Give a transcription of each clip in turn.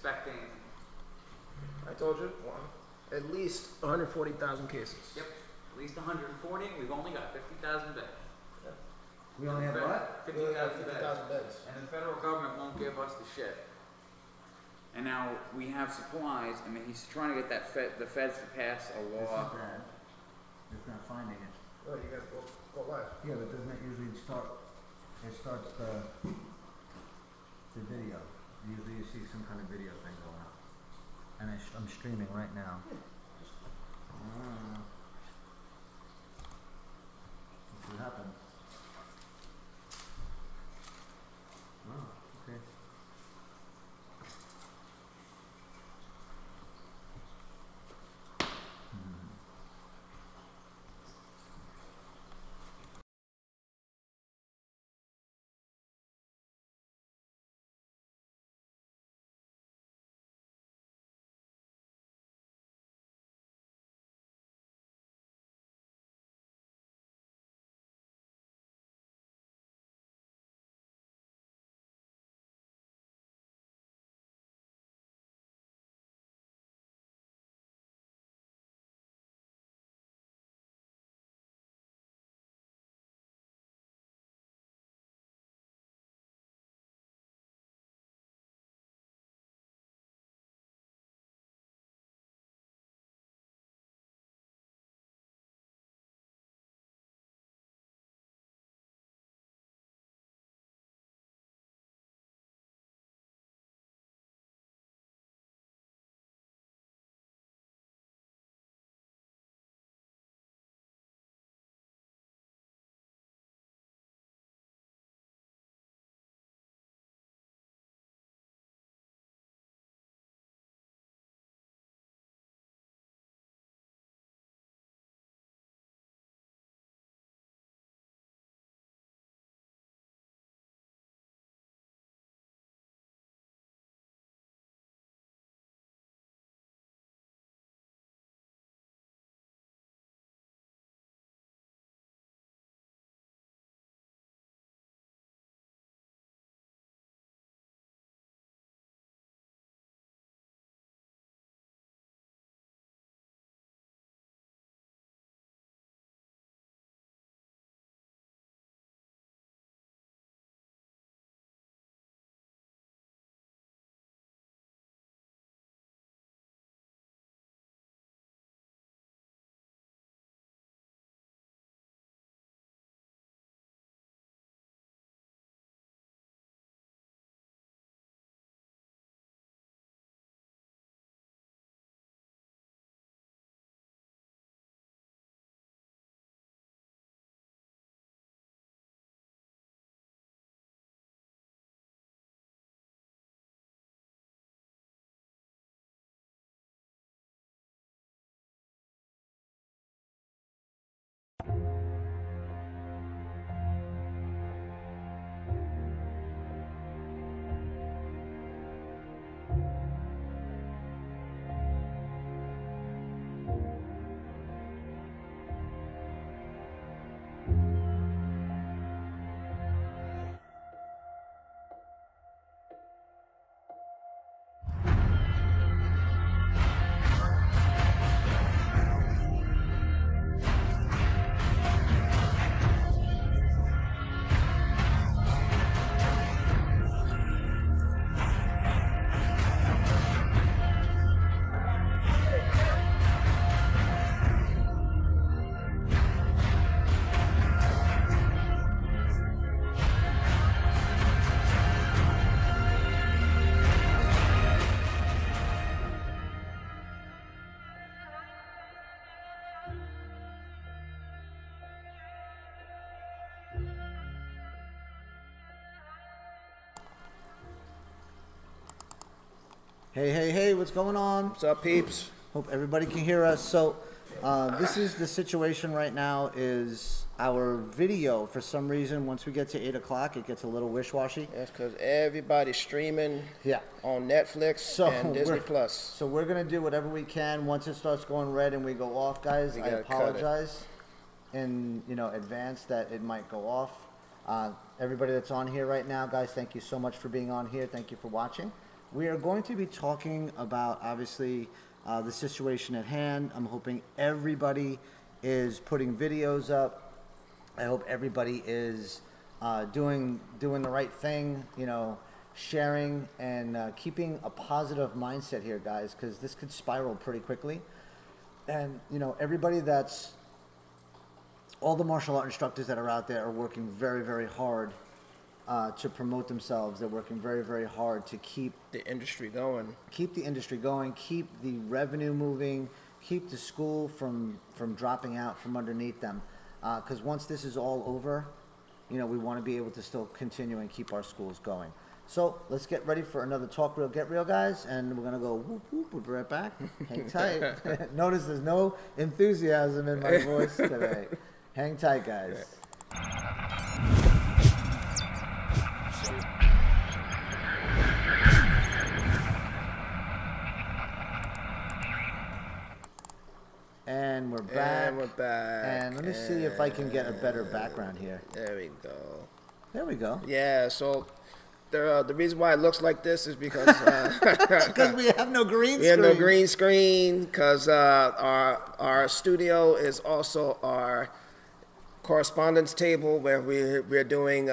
expecting. I told you, at least 140,000 cases. Yep, at least 140. We've only got 50,000 beds. Yep. We only have what? 50,000 beds. And the federal government won't give us the shit. And now we have supplies, and he's trying to get the feds to pass a This law. is bad. It's not finding it. Oh, you gotta go live. Yeah, but doesn't it usually start? It starts the video. Usually you see some kind of video thing going on. And I'm streaming right now. Let's see what happens. Oh, okay. Hey, what's going on? What's up, peeps? Hope everybody can hear us. So, this is the situation right now is our video, for some reason, once we get to 8 o'clock, it gets a little wish-washy. That's because everybody's streaming Yeah. on Netflix and Disney Plus. So we're going to do whatever we can. Once it starts going red and we go off, guys, I apologize in advance that it might go off. Everybody that's on here right now, guys, thank you so much for being on here. Thank you for watching. we are going to be talking about, obviously, the situation at hand. I'm hoping everybody is putting videos up. I hope everybody is doing the right thing, you know, sharing and keeping a positive mindset here, guys, because this could spiral pretty quickly. And, you know, all the martial art instructors that are out there are working very, very hard to promote themselves. They're working very, very hard to keep the industry going. Keep the industry going, keep the revenue moving, keep the school from dropping out from underneath them. Because once this is all over, you know, we want to be able to still continue and keep our schools going. So let's get ready for another Talk Real, Get Real, guys. And we're going to go whoop, whoop. We'll be right back. Hang tight. Notice there's no enthusiasm in my voice today. Hang tight, guys. And we're back. And we're back. And let me see if I can get a better background here. There we go. There we go. Yeah, so the reason why it looks like this is because Because we have no green screen. we have no green screen, because our studio is also our correspondence table where we're doing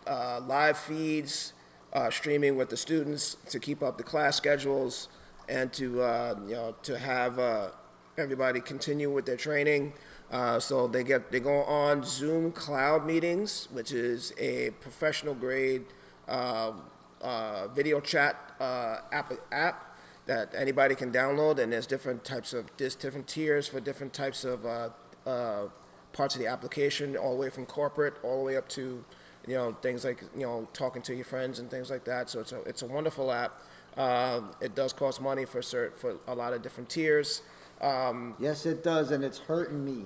live feeds, streaming with the students to keep up the class schedules and to to have everybody continue with their training. So they go on Zoom cloud meetings, which is a professional grade video chat app that anybody can download, and there's different tiers for different types of parts of the application, all the way from corporate all the way up to things like talking to your friends and things like that. So it's a wonderful app. It does cost money for a lot of different tiers. Yes, it does, and it's hurting me.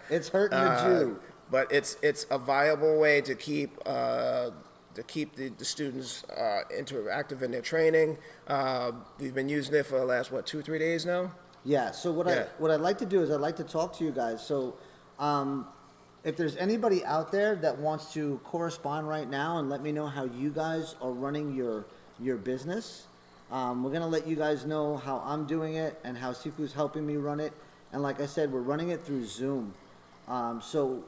It's hurting the Jew. But it's a viable way to keep the students interactive in their training. We've been using it for the last 2-3 days now. Yeah. So what I'd like to do is I'd like to talk to you guys. So if there's anybody out there that wants to correspond right now and let me know how you guys are running your business. We're going to let you guys know how I'm doing it and how Shifu's helping me run it. And like I said, we're running it through Zoom. So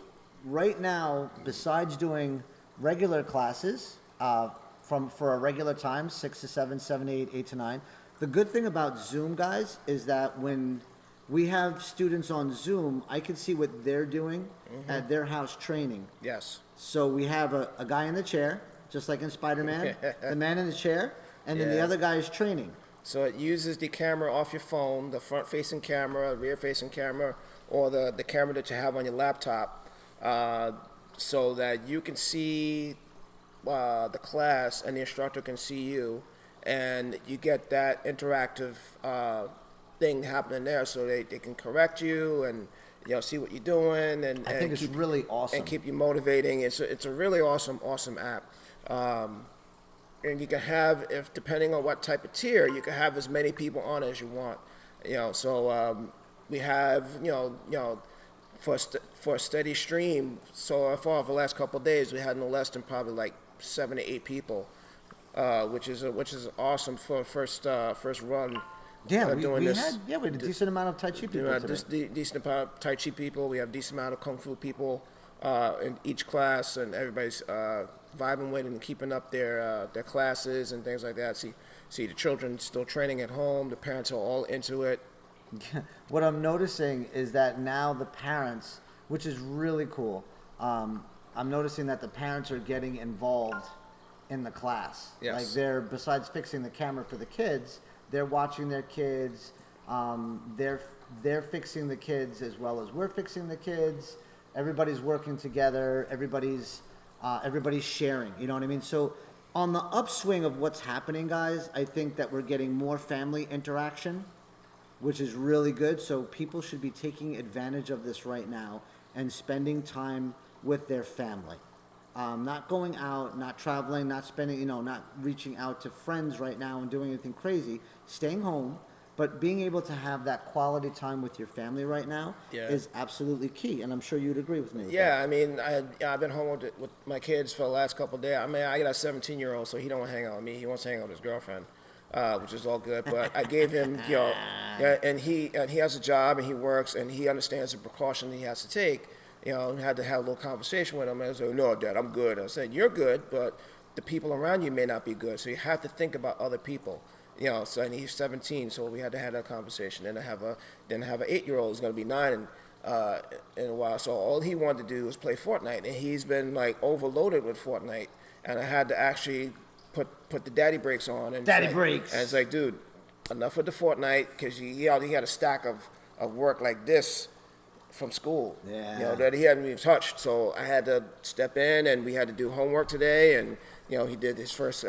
right now, besides doing regular classes for a regular time, 6 to 7, 7 to 8, 8 to 9, the good thing about Zoom, guys, is that when we have students on Zoom, I can see what they're doing at their house training. Yes. So we have a guy in the chair, just like in Spider-Man, the man in the chair, and then the other guy is training. So it uses the camera off your phone, the front-facing camera, rear-facing camera, or the camera that you have on your laptop, so that you can see the class and the instructor can see you, and you get that interactive thing happening there, so they can correct you and see what you're doing, and I think it's really awesome. and keep you motivating. It's a really awesome app. And you can have, if depending on what type of tier, you can have as many people on as you want. So we have for a steady stream. So far, for the last couple of days, we had no less than probably like 7 to 8 people, which is awesome for first run. Yeah, doing we this. had a decent amount of Tai Chi people today. Decent amount of Tai Chi people. We have decent amount of Kung Fu people in each class, and everybody's vibing with and keeping up their classes and things like that. See the children still training at home. The parents are all into it. What I'm noticing is that now the parents, which is really cool, I'm noticing that the parents are getting involved in the class. Yes. Like besides fixing the camera for the kids, they're watching their kids. They're fixing the kids as well as we're fixing the kids. Everybody's working together. Everybody's sharing. You know what I mean? So on the upswing of what's happening, guys, I think that we're getting more family interaction, which is really good. So people should be taking advantage of this right now and spending time with their family. Not going out, not traveling, not spending, not reaching out to friends right now and doing anything crazy. Staying home, but being able to have that quality time with your family right now Yeah. is absolutely key, and I'm sure you'd agree with me. With Yeah, I mean, I've been home with my kids for the last couple of days. I mean, I got a 17-year-old, so he don't want to hang out with me. He wants to hang out with his girlfriend, which is all good. But I gave him, yeah, and he has a job and he works and he understands the precaution he has to take. Had to have a little conversation with him. And I said, "No, Dad, I'm good." I said, "You're good, but the people around you may not be good. So you have to think about other people." So and he's 17, so we had to have that conversation. And I have an 8-year-old who's going to be 9 in a while. So all he wanted to do was play Fortnite, and he's been like overloaded with Fortnite. And I had to actually put the daddy brakes on. And Daddy brakes. And it's like, dude, enough with the Fortnite, because he had a stack of work like this from school. Yeah. That he hadn't even touched. So I had to step in, and we had to do homework today, and he did his first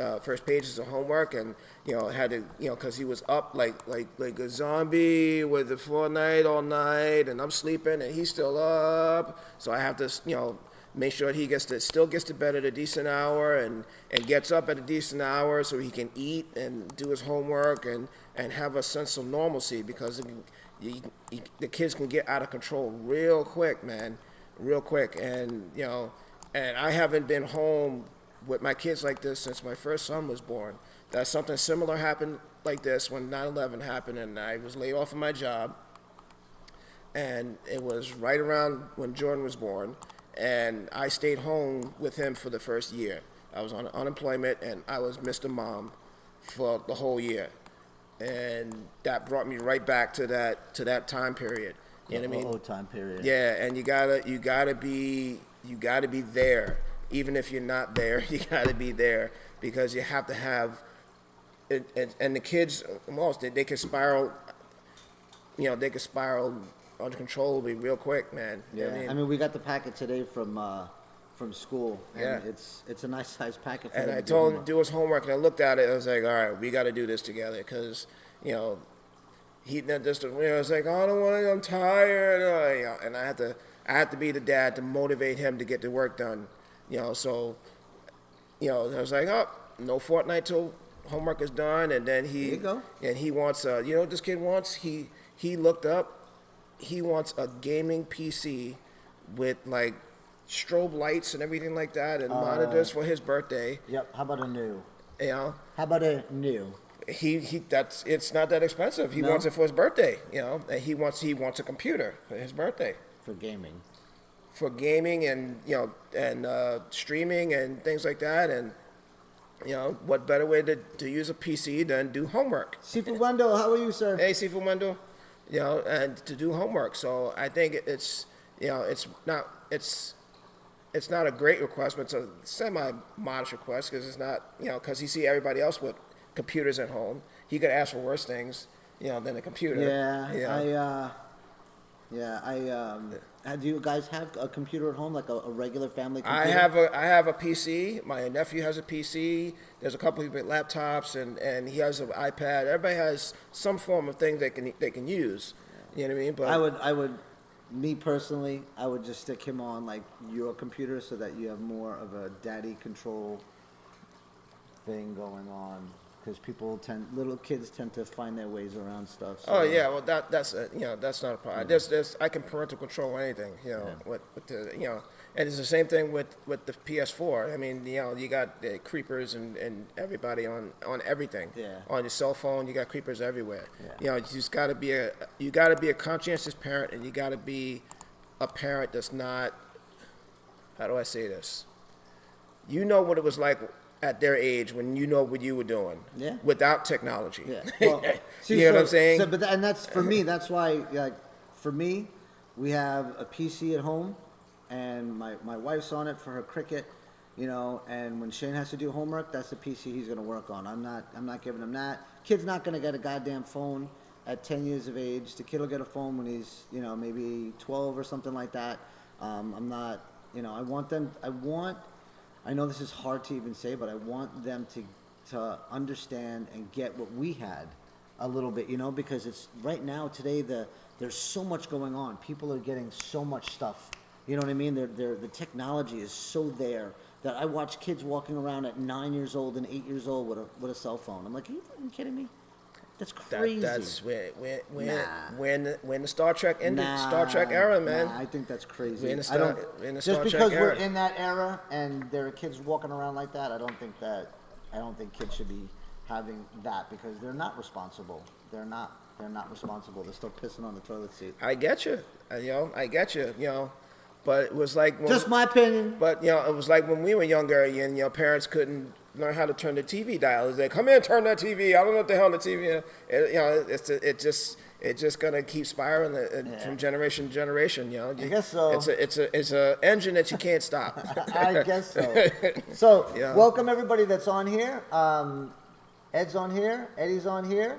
pages of homework, and had to because he was up like a zombie with the Fortnite all night, and I'm sleeping and he's still up, so I have to make sure he still gets to bed at a decent hour and gets up at a decent hour so he can eat and do his homework and have a sense of normalcy, because the kids can get out of control real quick, man, real quick, and and I haven't been home with my kids like this since my first son was born. That something similar happened like this when 9/11 happened, and I was laid off of my job, and it was right around when Jordan was born, and I stayed home with him for the first year. I was on unemployment, and I was Mr. Mom for the whole year, and that brought me right back to that time period. You know what I mean? Time period. Yeah, and you gotta be there. Even if you're not there, you gotta be there, because you have to have it, and the kids, they can spiral. They can spiral uncontrollably real quick, man. You know what I mean, we got the packet today from school, and Yeah. it's a nice sized packet. For And them I to told him homework. to do his homework, and I looked at it. I was like, all right, we got to do this together, because he just it's like, oh, I don't want to. I'm tired. And I had to be the dad to motivate him to get the work done. So I was like, oh, no Fortnite till homework is done, and then There you go. and he wants what this kid wants. He looked up. He wants a gaming PC with like strobe lights and everything like that, and monitors for his birthday. Yep. How about a new? How about a new? It's not that expensive. He No? wants it for his birthday. And he wants a computer for his birthday. For gaming. For gaming and streaming and things like that, and what better way to use a PC than do homework? Sifu Wando, how are you, sir? Hey, Sifu Mando, and to do homework. So I think it's not a great request, but it's a semi-modest request, because it's not because he see everybody else with computers at home. He could ask for worse things than a computer. Do you guys have a computer at home, like a regular family computer? I have a PC. My nephew has a PC. There's a couple people with laptops, and he has an iPad. Everybody has some form of thing they can use. You know what I mean? But I would, me personally, I would just stick him on like your computer so that you have more of a daddy control thing going on. Because little kids tend to find their ways around stuff. So. Oh yeah, well that's not a problem. I can parental control anything, with the and it's the same thing with the PS4. I mean, you got creepers and everybody on everything. Yeah. On your cell phone, you got creepers everywhere. Yeah. You just gotta be a conscientious parent, and you gotta be a parent that's not. How do I say this? You know what it was like at their age when what you were doing. Yeah. Without technology. Yeah. Well, you know what I'm saying? And that's for me. That's why, for me, we have a PC at home, and my wife's on it for her cricket, And when Shane has to do homework, that's the PC he's going to work on. I'm not giving him that. Kid's not going to get a goddamn phone at 10 years of age. The kid will get a phone when he's, maybe 12 or something like that. I'm not, I know this is hard to even say, but I want them to understand and get what we had a little bit, because it's right now, today, there's so much going on. People are getting so much stuff. You know what I mean? The technology is so there that I watch kids walking around at 9 years old and 8 years old with a cell phone. I'm like, are you fucking kidding me? That's crazy. That's Nah. when the Star Trek ended, Star Trek era, man. Nah, I think that's crazy. We're in the I Star- don't, we're in the just Star Trek because we're era. in that era and there are kids walking around like that, I don't think kids should be having that because they're not responsible. They're not responsible. They're still pissing on the toilet seat. I get you. I get you. But it was like when, Just my opinion. But it was like when we were younger, and parents couldn't learn how to turn the TV dial. It's like, come here, turn that TV. I don't know what the hell the TV. It's just gonna keep spiraling from generation to generation. I guess so. It's a engine that you can't stop. I guess so. So, Yeah. welcome everybody that's on here. Ed's on here. Eddie's on here.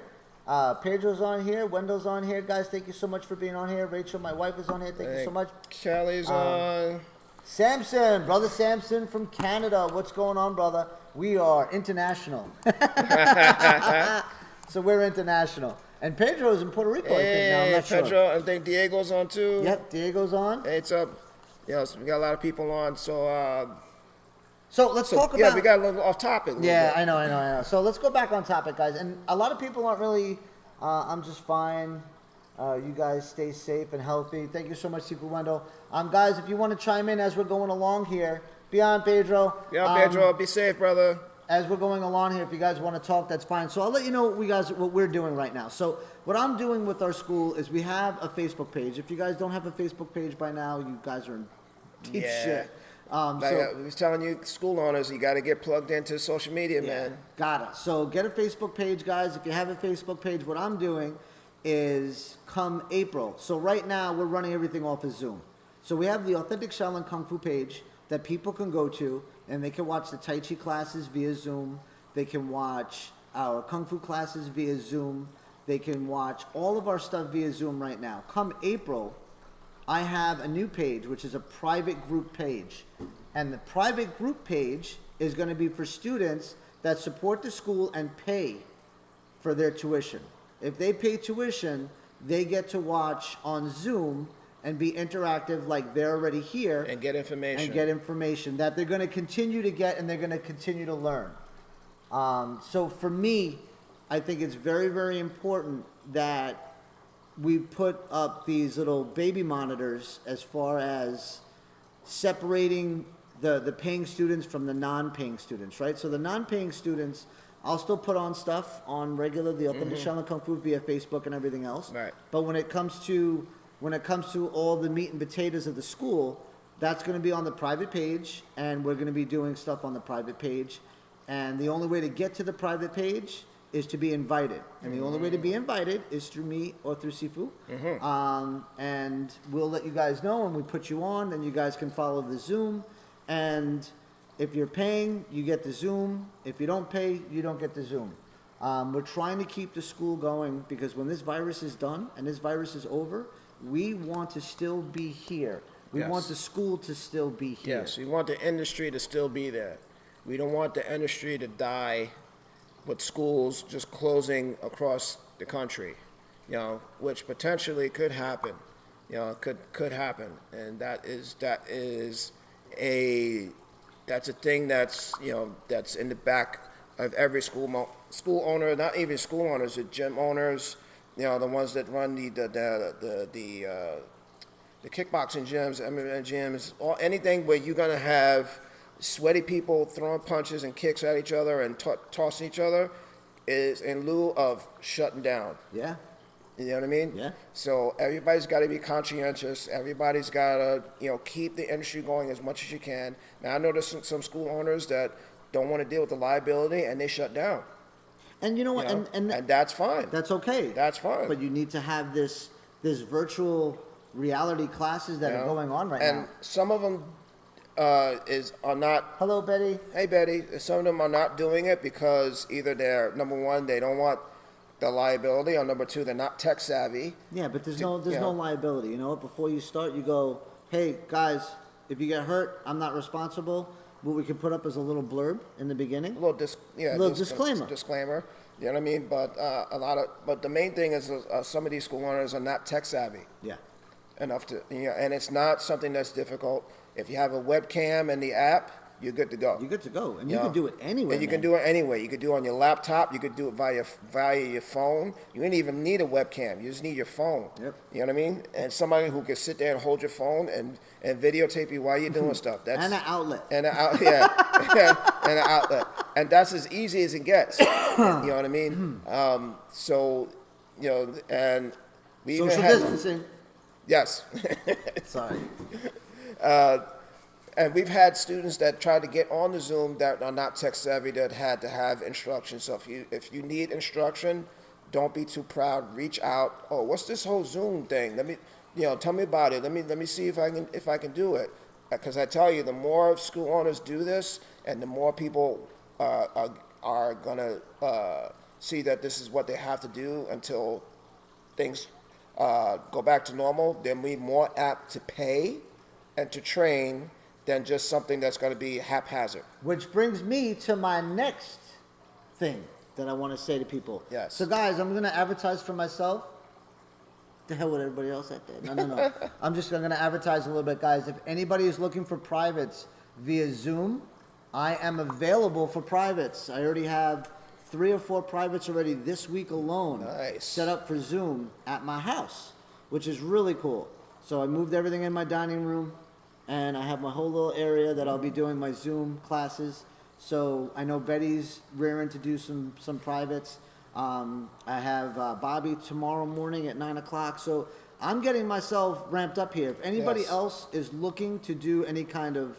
Pedro's on here. Wendell's on here. Guys, thank you so much for being on here. Rachel, my wife, is on here. Thank you so much. Kelly's on. Samson, brother Samson from Canada. What's going on, brother? We are international. So we're international. And Pedro's in Puerto Rico, I think. Now, I'm not Pedro, sure. I think Diego's on too. Yep, Diego's on. Hey, it's up. So we got a lot of people on. So let's talk about... Yeah, we got a little off topic. Yeah, I know. So let's go back on topic, guys. And a lot of people aren't really, I'm just fine. You guys stay safe and healthy. Thank you so much, Super Wendell. Guys, if you want to chime in as we're going along here, be on, Pedro. Yeah, Pedro, be safe, brother. As we're going along here, if you guys want to talk, that's fine. So I'll let you know what we're doing right now. So what I'm doing with our school is we have a Facebook page. If you guys don't have a Facebook page by now, you guys are in deep shit. We was telling you, school owners, you got to get plugged into social media, man. Got it. So get a Facebook page, guys. If you have a Facebook page, what I'm doing is come April. So right now, we're running everything off of Zoom. So we have the Authentic Shaolin Kung Fu page that people can go to, and they can watch the Tai Chi classes via Zoom. They can watch our Kung Fu classes via Zoom. They can watch all of our stuff via Zoom right now. Come April, I have a new page, which is a private group page. And the private group page is going to be for students that support the school and pay for their tuition. If they pay tuition, they get to watch on Zoom and be interactive like they're already here. And get information. And get information that they're going to continue to get and they're going to continue to learn. So for me, I think it's very, very important that we put up these little baby monitors as far as separating the paying students from the non-paying students, right? So the non-paying students, I'll still put on stuff on the Authentic Shaolin Kung Fu via Facebook and everything else. Right. But when it comes to all the meat and potatoes of the school, that's going to be on the private page, and we're going to be doing stuff on the private page. And the only way to get to the private page is to be invited. And the only way to be invited is through me or through Shifu. And we'll let you guys know when we put you on, then you guys can follow the Zoom. And if you're paying, you get the Zoom. If you don't pay, you don't get the Zoom. We're trying to keep the school going because when this virus is done and this virus is over, we want to still be here. We want the school to still be here. Yes, we want the industry to still be there. We don't want the industry to die with schools just closing across the country, which potentially could happen. Could happen, and that's a thing that's that's in the back of every school owner, not even school owners, the gym owners, the ones that run the kickboxing gyms, MMA gyms, or anything where you're gonna have sweaty people throwing punches and kicks at each other and tossing each other, is in lieu of shutting down. Yeah. You know what I mean? Yeah. So everybody's got to be conscientious. Everybody's got to, keep the industry going as much as you can. Now, I know there's some school owners that don't want to deal with the liability, and they shut down. And you know what? And that's fine. That's okay. That's fine. But you need to have this virtual reality classes that are going on right now. And some of them are not. Hello, Betty. Hey, Betty. Some of them are not doing it because either they're, number one, they don't want the liability, or number two, they're not tech savvy. Yeah, but there's no liability. You know what? Before you start, you go, hey, guys, if you get hurt, I'm not responsible. What we can put up is a little blurb in the beginning. A little disclaimer. Disclaimer. You know what I mean? But but the main thing is some of these school owners are not tech savvy. Yeah. Enough to, and it's not something that's difficult. If you have a webcam in the app, you're good to go. You're good to go, and you know? can do it anywhere. And you man. can do it anywhere. You could do it on your laptop. You could do it via your phone. You don't even need a webcam. You just need your phone. Yep. You know what I mean? And somebody who can sit there and hold your phone and videotape you while you're doing stuff. That's And an outlet. and an outlet. And that's as easy as it gets. You know what I mean? So, you know, and we even Social had, distancing. yes. Sorry. And we've had students that try to get on the Zoom that are not tech savvy that had to have instruction. So if you need instruction, don't be too proud. Reach out. Oh, what's this whole Zoom thing? Let me, tell me about it. Let me see if I can do it. Because I tell you, the more school owners do this, and the more people are gonna see that this is what they have to do until things go back to normal, they'll be more apt to pay and to train than just something that's going to be haphazard. Which brings me to my next thing that I want to say to people. Yes. So guys, I'm going to advertise for myself. The hell with everybody else out there. No. I'm going to advertise a little bit, guys. If anybody is looking for privates via Zoom, I am available for privates. I already have 3 or 4 privates already this week alone. Nice. Set up for Zoom at my house, which is really cool. So I moved everything in my dining room, and I have my whole little area that I'll be doing my Zoom classes. So I know Betty's rearing to do some privates. I have Bobby tomorrow morning at 9 o'clock. So I'm getting myself ramped up here. If anybody Yes. else is looking to do any kind of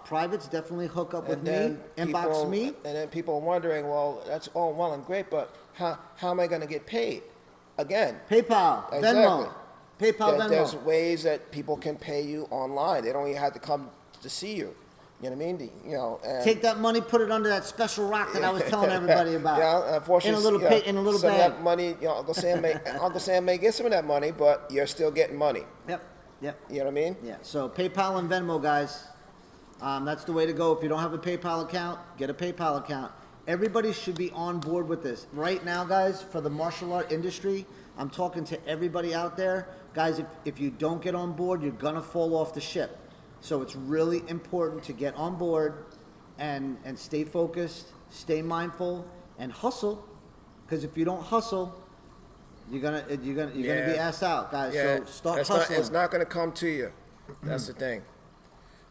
privates, definitely hook up with And me, then inbox me. And then people are wondering, well, that's all well and great, but how am I going to get paid? Again, PayPal, Exactly. Venmo. PayPal, Venmo. there's ways that people can pay you online. They don't even have to come to see you. You know what I mean? And Take that money, put it under that special rock that I was telling everybody about. Yeah, unfortunately, in a little some bag. of that money, Uncle Sam may get some of that money, but you're still getting money. Yep. You know what I mean? Yeah. So PayPal and Venmo, guys. That's the way to go. If you don't have a PayPal account, get a PayPal account. Everybody should be on board with this. Right now, guys, for the martial art industry, I'm talking to everybody out there. Guys, if you don't get on board, you're going to fall off the ship. So it's really important to get on board and stay focused, stay mindful, and hustle. Because if you don't hustle, you're gonna be ass out, guys. Yeah. So start It's hustling. It's not going to come to you. That's the thing.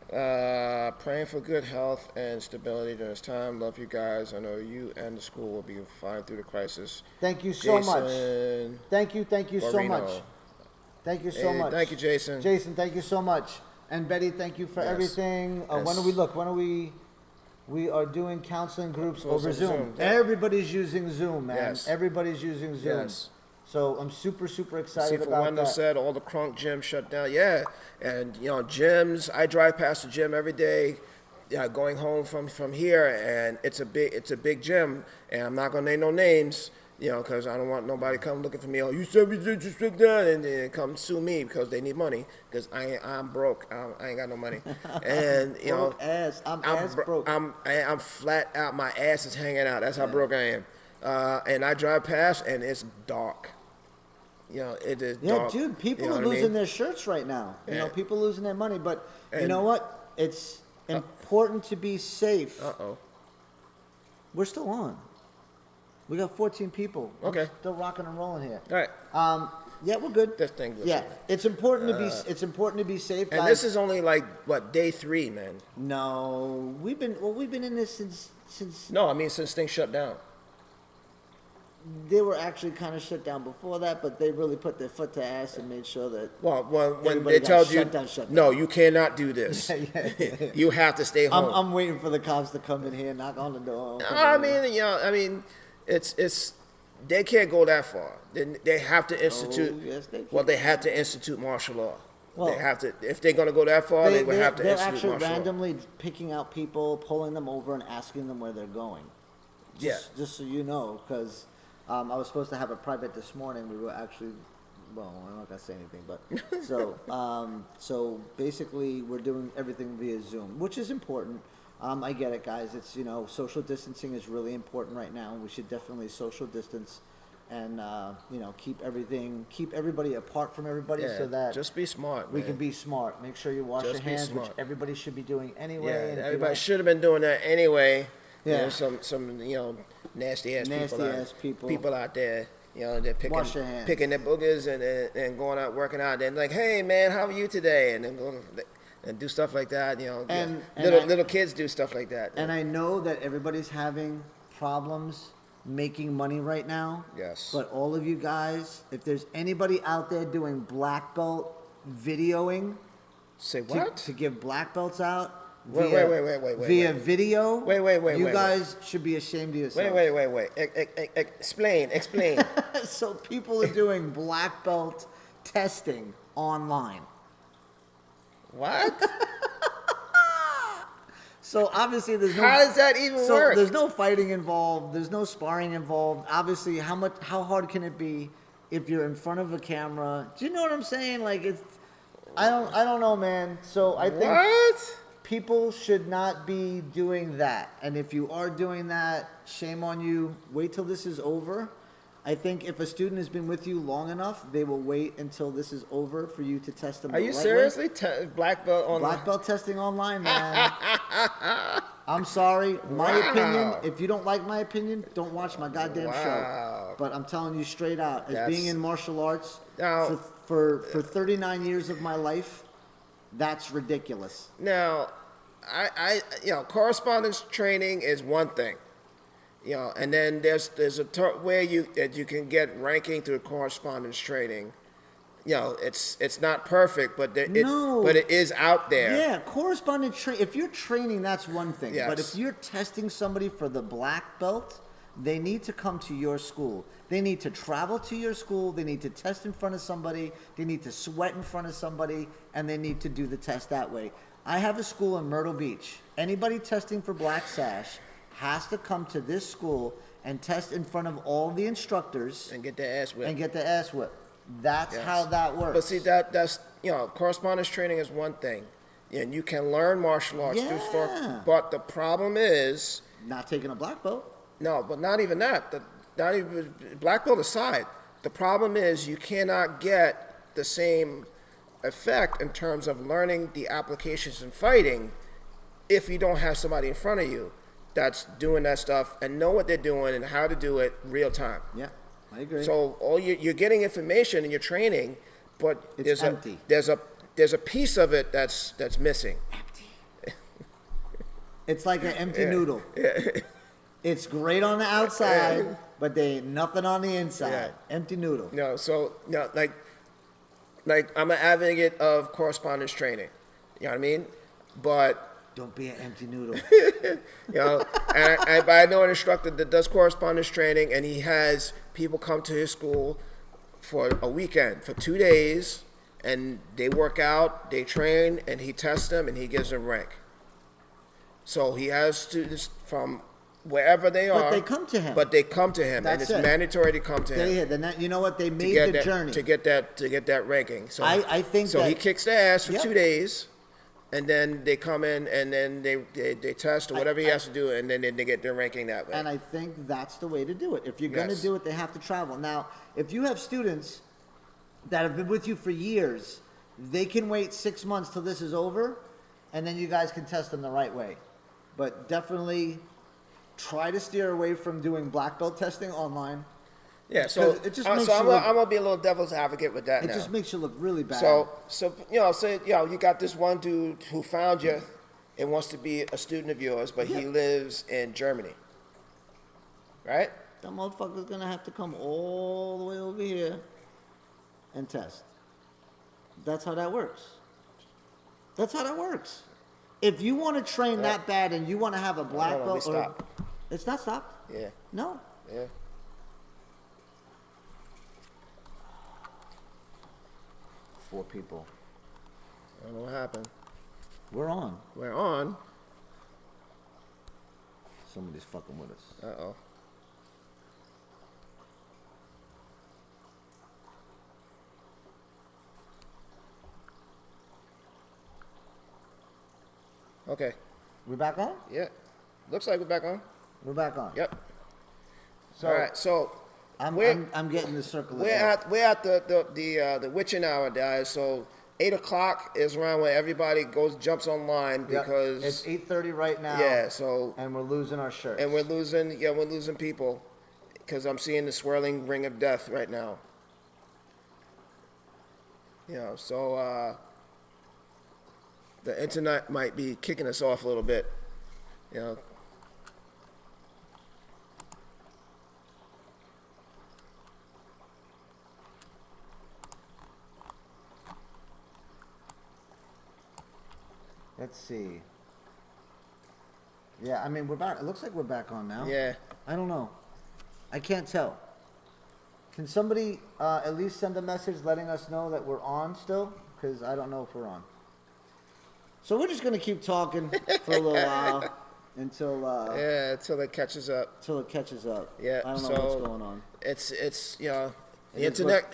Praying for good health and stability during this time. Love you guys. I know you and the school will be fine through the crisis. Thank you so much. Jason Thank you so Guarino. much. Thank you so Hey, much. thank you, Jason. Jason, thank you so much. And Betty, thank you for Yes. everything. Yes. When do we look? When are we are doing counseling groups over Zoom. Zoom. Yeah. Everybody's using Zoom, man. Yes. Everybody's using Zoom. Yes. So I'm super See, excited for about Wendell that. said all the crunk gyms shut down. Yeah, and gyms. I drive past the gym every day. Yeah, going home from here, and it's a big gym, and I'm not gonna name no names, because I don't want nobody come looking for me. Oh, you said we did just shut down, and then come sue me because they need money, because I'm broke. I ain't got no money, and Broke ass. I'm ass broke. I'm flat out. My ass is hanging out. That's how broke I am. And I drive past, and it's dark. It is Yeah, dark. dude, people You know are what I losing mean? their shirts right now. Yeah. People losing their money. But you And- know what? It's important to be safe. Uh-oh. We're still on. We got 14 people. Okay. I'm still rocking and rolling here. All right. Yeah, we're good. This thing goes Yeah, on. it's important to be safe, guys. And this is only like day 3, man. No, we've been in this since No, I mean since things shut down. they were actually kind of shut down before that, but they really put their foot to ass and made sure that. Well, when Everybody they got told you, shut down. no, you cannot do this. Yeah. You have to stay home. I'm waiting for the cops to come in here and knock on the door. I mean, it's they can't go that far. They have to institute. yes, they can. Well, they have to institute martial law. Well, they have to. If they're going to go that far, they would have to they're institute actually martial law. randomly picking out people, pulling them over, and asking them where they're going. Just so you know, because I was supposed to have a private this morning. We were actually, well, I'm not gonna say anything, but so basically we're doing everything via Zoom, which is important. I get it, guys. It's social distancing is really important right now. We should definitely social distance and you know, keep everybody apart from everybody, Yeah, so that just be smart. we man. can be smart. Make sure you wash Just your be hands, which smart. everybody should be doing anyway. Yeah, and if you everybody don't- should have been doing that anyway. Yeah. There's some nasty ass people. people out there. They're Wash your hands. picking their boogers and going out working out. They're like, hey man, how are you today? And then go and do stuff like that. Little kids do stuff like that. And I know that everybody's having problems making money right now. Yes. But all of you guys, if there's anybody out there doing black belt videoing Say to, what? to give black belts out Wait, via, wait, via video, Wait, you wait, guys should be ashamed of yourselves. Wait. Explain. So people are doing black belt testing online. What? So obviously there's no. How does that even So work? there's no fighting involved. There's no sparring involved. Obviously, how hard can it be if you're in front of a camera? Do you know what I'm saying? Like it's, I don't know, man. So I think What? people should not be doing that. And if you are doing that, shame on you. Wait till this is over. I think if a student has been with you long enough, they will wait until this is over for you to test them. Are you seriously black belt on Black belt testing online, man. I'm sorry. My opinion, if you don't like my opinion, don't watch my goddamn show. But I'm telling you straight out, as being in martial arts Now- for 39 years of my life, that's ridiculous. Now, correspondence training is one thing. And then there's a way that you can get ranking through correspondence training. It's not perfect, but it is out there. Yeah, correspondent if you're training, that's one thing. Yes. But if you're testing somebody for the black belt, they need to come to your school. They need to travel to your school. They need to test in front of somebody. They need to sweat in front of somebody, and they need to do the test that way. I have a school in Myrtle Beach. Anybody testing for Black Sash has to come to this school and test in front of all the instructors And get their ass whipped. That's how that works. But see, that's correspondence training is one thing, and you can learn martial arts through Yeah. But the problem is, not taking a black belt. no, but not even that. Not even black belt aside. The problem is you cannot get the same effect in terms of learning the applications in fighting if you don't have somebody in front of you that's doing that stuff and know what they're doing and how to do it real time. Yeah, I agree. So you're getting information and you're training, but It's empty. there's a piece of it that's missing. It's like an empty noodle. It's great on the outside, but they ain't nothing on the inside. Yeah. Empty noodle. Like I'm an advocate of correspondence training. You know what I mean? But Don't be an empty noodle. but I know an instructor that does correspondence training, and he has people come to his school for a weekend, for 2 days, and they work out, they train, and he tests them, and he gives them rank. So he has students from wherever they are. But they come to him. But they come to him, and That's it's it. mandatory to come to him. You know what? They to made get the that, journey. to get that ranking. So I think so. He that- kicks their ass for Yep. 2 days, and then they come in and then they test or whatever he has to do, and then they get their ranking that way. And I think that's the way to do it. If you're going to Yes. do it, they have to travel. Now, if you have students that have been with you for years, they can wait 6 months till this is over, and then you guys can test them the right way. But definitely try to steer away from doing black belt testing online. Yeah, so It just I'm makes you gonna be a little devil's advocate with that It now. just makes you look really bad. So you got this one dude who found you and wants to be a student of yours, but he lives in Germany, right? that motherfucker's going to have to come all the way over here and test. That's how that works. That's how that works. If you want to train that bad and you want to have a black Hold on, belt, let me stop. It's not stopped. Yeah, No. yeah. 4 people. I don't know what happened. We're on. We're on. Somebody's fucking with us. Uh-oh. Okay. We back on? Yeah. Looks like we're back on. We're back on. Yep. So, All right. So I'm getting the circle. We're at the witching hour, guys. So 8 o'clock is around when everybody jumps online because it's 8:30 right now. Yeah. So and we're losing our shirts. and we're losing people because I'm seeing the swirling ring of death right now. You know, so the internet might be kicking us off a little bit. You know. Let's see. Yeah, I mean, we're back. It looks like we're back on now. Yeah. I don't know. I can't tell. Can somebody at least send a message letting us know that we're on still? Because I don't know if we're on. So we're just going to keep talking for a little while until... until it catches up. Until it catches up. Yeah, I don't know so what's going on. It's you know, the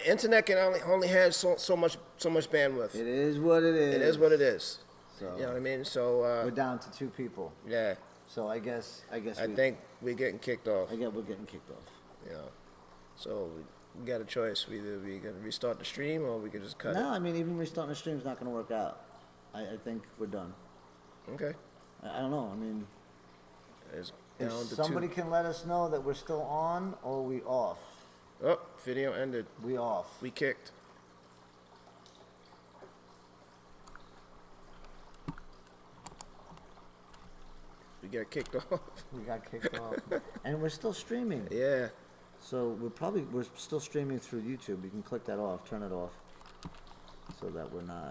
internet can only have so much bandwidth. It is what it is. It is what it is. So, you know what I mean? So we're down to 2 people. Yeah. So I guess I think we're getting kicked off. I guess we're getting kicked off. You know, so we got a choice. We gonna restart the stream or we could just cut it. No, I mean even restarting the stream's not going to work out. I think we're done. Okay. I don't know. I mean, It's if down to somebody 2. can let us know that we're still on or we off. Oh, video ended. We off. We kicked. We got kicked off. We got kicked off. And we're still streaming. Yeah. So we're still streaming through YouTube. You can click that off, turn it off, so that we're not.